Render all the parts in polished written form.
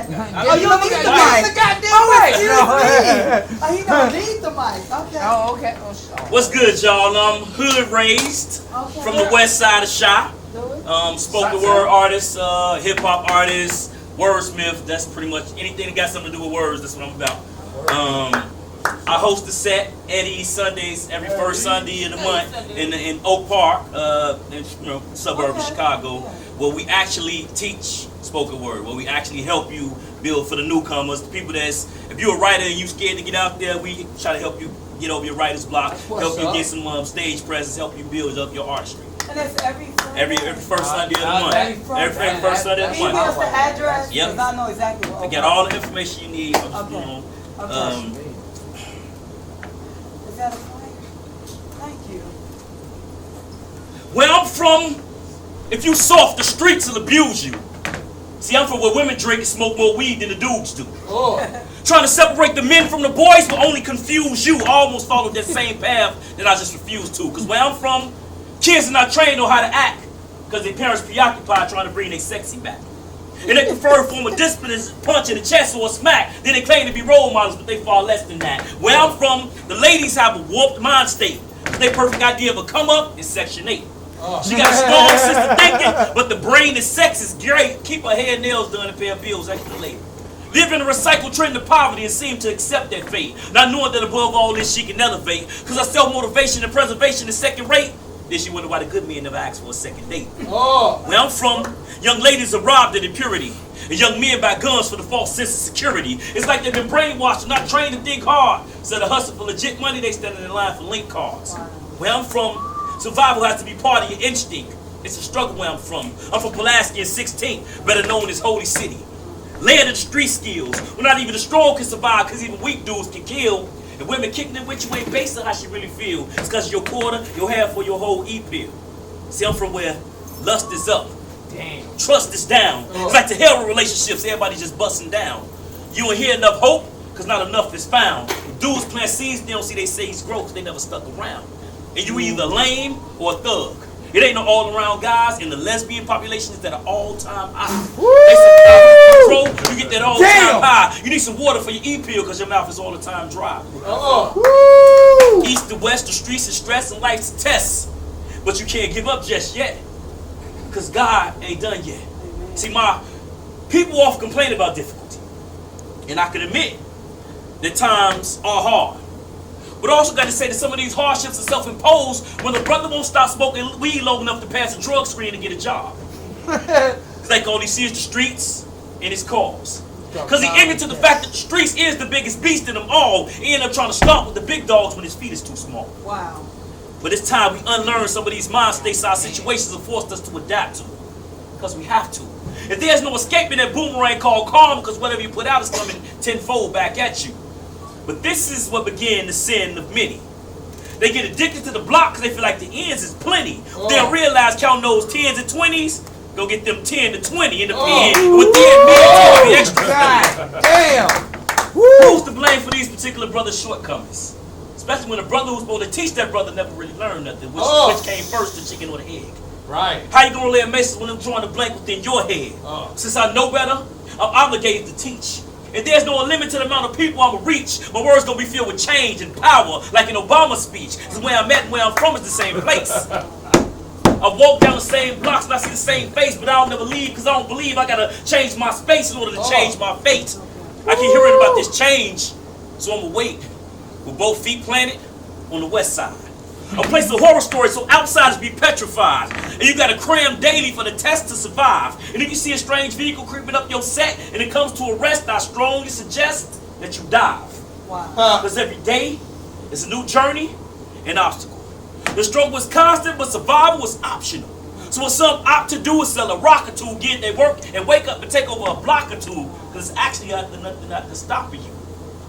Oh, you don't need the mic. The goddamn mic. Oh, he don't need the mic. Okay. Oh, okay. What's good, y'all? I'm hood raised from the west side of Chi. Spoken word artist, hip hop artist, wordsmith. That's pretty much anything that got something to do with words. That's what I'm about. I host the set Eddie Sundays every first Sunday of the month in Oak Park, in suburb of Chicago, where we actually teach spoken word, where we actually help you build for the newcomers, the people that's, if you're a writer and you scared to get out there, we try to help you get over your writer's block, help you get some stage presence, help you build up your artistry. And that's every first Sunday of the month. Every first Sunday of the month. Can you give us the address? Yep. Because I know exactly what. I got all the information you need. Okay. Is that a flyer? Thank you. Where I'm from, if you soft, the streets will abuse you. See, I'm from where women drink and smoke more weed than the dudes do. Trying to separate the men from the boys will only confuse you. I almost followed that same path that I just refused to. Because where I'm from, kids are not trained on how to act because their parents preoccupied trying to bring their sexy back. And their preferred form of discipline is punch in the chest or a smack. Then they claim to be role models, but they far less than that. Where I'm from, the ladies have a warped mind state. Their perfect idea of a come up is Section 8. She got a strong sense of thinking, but the brain and sex is great. Keep her hair and nails done and pay her bills extra late. Live in a recycled trend of poverty and seem to accept that fate. Not knowing that above all this she can elevate. Because her self-motivation and preservation is second rate. Then she wonder why the good men never ask for a second date. Where I'm from, young ladies are robbed of their purity. And young men buy guns for the false sense of security. It's like they've been brainwashed and not trained to think hard. So to hustle for legit money, they standing in line for link cards. Where I'm from, survival has to be part of your instinct. It's a struggle where I'm from. I'm from Pulaski and 16th, better known as Holy City. Layered in street skills, where not even the strong can survive, because even weak dudes can kill. And women kicking it with you ain't based on how she really feel. It's because your quarter, your half, or your whole E-pill. See, I'm from where lust is up. Damn. Trust is down. It's like the hell with relationships, everybody just busting down. You don't hear enough hope, because not enough is found. When dudes plant seeds, they don't see they seeds grow, because they never stuck around. And you either lame or a thug. It ain't no all-around guys, and the lesbian population is at an all-time high. They say control, you get that all-time high. You need some water for your E-pill because your mouth is all the time dry. East to west, the streets is stress and life's a test. But you can't give up just yet because God ain't done yet. See, my people often complain about difficulty. And I can admit that times are hard. But I also got to say that some of these hardships are self-imposed when the brother won't stop smoking weed long enough to pass a drug screen and get a job. It's like all he sees the streets and his cars. Because he ignorant to the fact that the streets is the biggest beast in them all. He end up trying to stomp with the big dogs when his feet is too small. Wow. But it's time we unlearn some of these mind states our situations have forced us to adapt to. Because we have to. If there's no escaping that boomerang called karma, because whatever you put out is coming tenfold back at you. But this is what began the sin of many. They get addicted to the block because they feel like the ends is plenty. They'll realize counting those 10s and 20s, go get them 10 to 20 in the pen. With the men, the extra. Damn. Who's to blame for these particular brothers' shortcomings? Especially when the brother who's supposed to teach that brother never really learned nothing. Which came first, the chicken or the egg? Right. How you gonna lay a message when I'm trying to blank within your head? Since I know better, I'm obligated to teach. And there's no limit to the amount of people I'm gonna reach. My words gonna be filled with change and power, like an Obama speech. Because where I'm at and where I'm from is the same place. I walk down the same blocks and I see the same face, but I'll never leave because I don't believe I gotta change my space in order to change my fate. I keep hearing about this change, so I'm gonna wait with both feet planted on the west side. A place of horror stories so outsiders be petrified. And you gotta cram daily for the test to survive. And if you see a strange vehicle creeping up your set and it comes to arrest, I strongly suggest that you dive. Wow. Because every day is a new journey and obstacle. The struggle is constant, but survival is optional. So what some opt to do is sell a rock or two, get their work, and wake up and take over a block or two, because it's actually nothing not stopping you.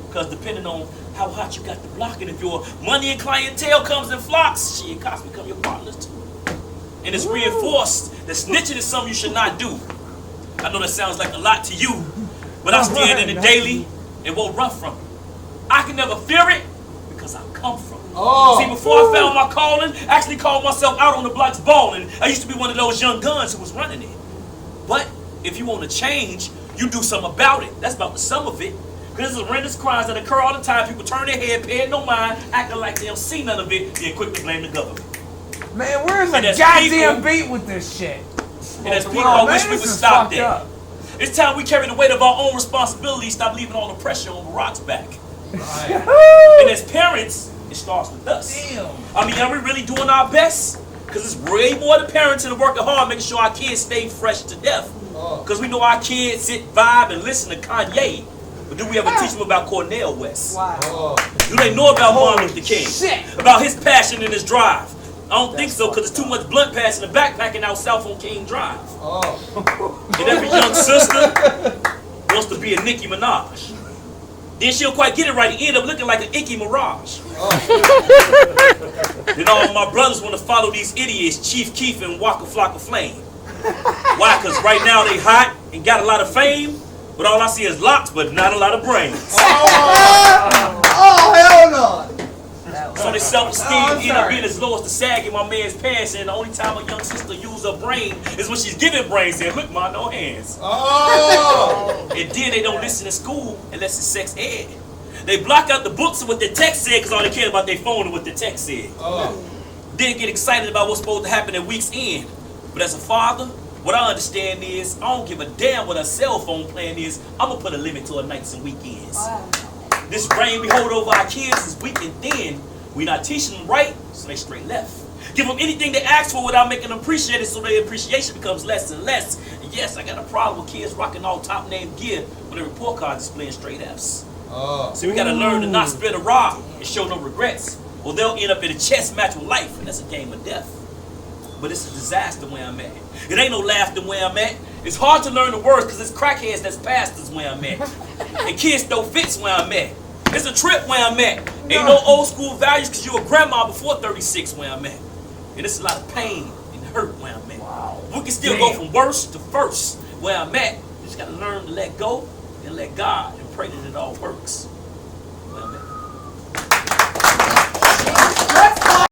Because depending on how hot you got the block, and if your money and clientele comes in flocks, shit, cops become your partners too. And it's reinforced that snitching is something you should not do. I know that sounds like a lot to you, but I stand in it daily and won't run from it. I can never fear it because I come from it. See, before I found my calling, I actually called myself out on the blocks balling. I used to be one of those young guns who was running it. But if you want to change, You do something about it. That's about the sum of it. Because there's horrendous crimes that occur all the time. People turn their head, paying no mind, acting like they don't see none of it, then quickly blame the government. Man, where's the And there's goddamn people- beat with this shit? And there's people Oh, I wish man, we this would is stop fucked that. up. It's time we carry the weight of our own responsibility, stop leaving all the pressure on the rocks back. Right. And as parents, it starts with us. Damn. I mean, are we really doing our best? Because it's way more the parents that are working hard, making sure our kids stay fresh to death. Because we know our kids sit, vibe, and listen to Kanye. But do we ever teach them about Cornel West? Wow. Do they know about Martin Luther King? Shit. About his passion and his drive? I don't think so, because there's too much blunt passing and backpacking out south on King Drive. And every young sister wants to be a Nicki Minaj. Then she'll quite get it right and end up looking like an icky mirage. Then all my brothers want to follow these idiots, Chief Keef and Waka Flocka Flame. Why? Because right now they hot and got a lot of fame, but all I see is locks, but not a lot of brains. Oh, hell no! So their self-esteem end up being as low as the sag in my man's pants, and the only time a young sister uses her brain is when she's giving brains, saying, look, ma, no hands. And then they don't listen in school unless it's sex ed. They block out the books of what the text said because all they care about their phone and what the text said. Then get excited about what's supposed to happen at week's end. But as a father, what I understand is I don't give a damn what a cell phone plan is. I'm going to put a limit to her nights and weekends. Wow. This reign we hold over our kids is weak and thin. We not teaching them right, so they straight left. Give them anything they ask for without making them appreciate it, so their appreciation becomes less and less. And yes, I got a problem with kids rocking all top name gear when their report card displaying straight F's. So we gotta learn to not split a rod and show no regrets, or they'll end up in a chess match with life, and that's a game of death. But it's a disaster where I'm at. It ain't no laughter where I'm at. It's hard to learn the words because it's crackheads that's pastors where I'm at. And kids don't fit where I'm at. It's a trip where I'm at. Ain't no old school values because you a grandma before 36 where I'm at. And it's a lot of pain and hurt where I'm at. Wow. We can still go from worst to first where I'm at. You just gotta learn to let go and let God and pray that it all works.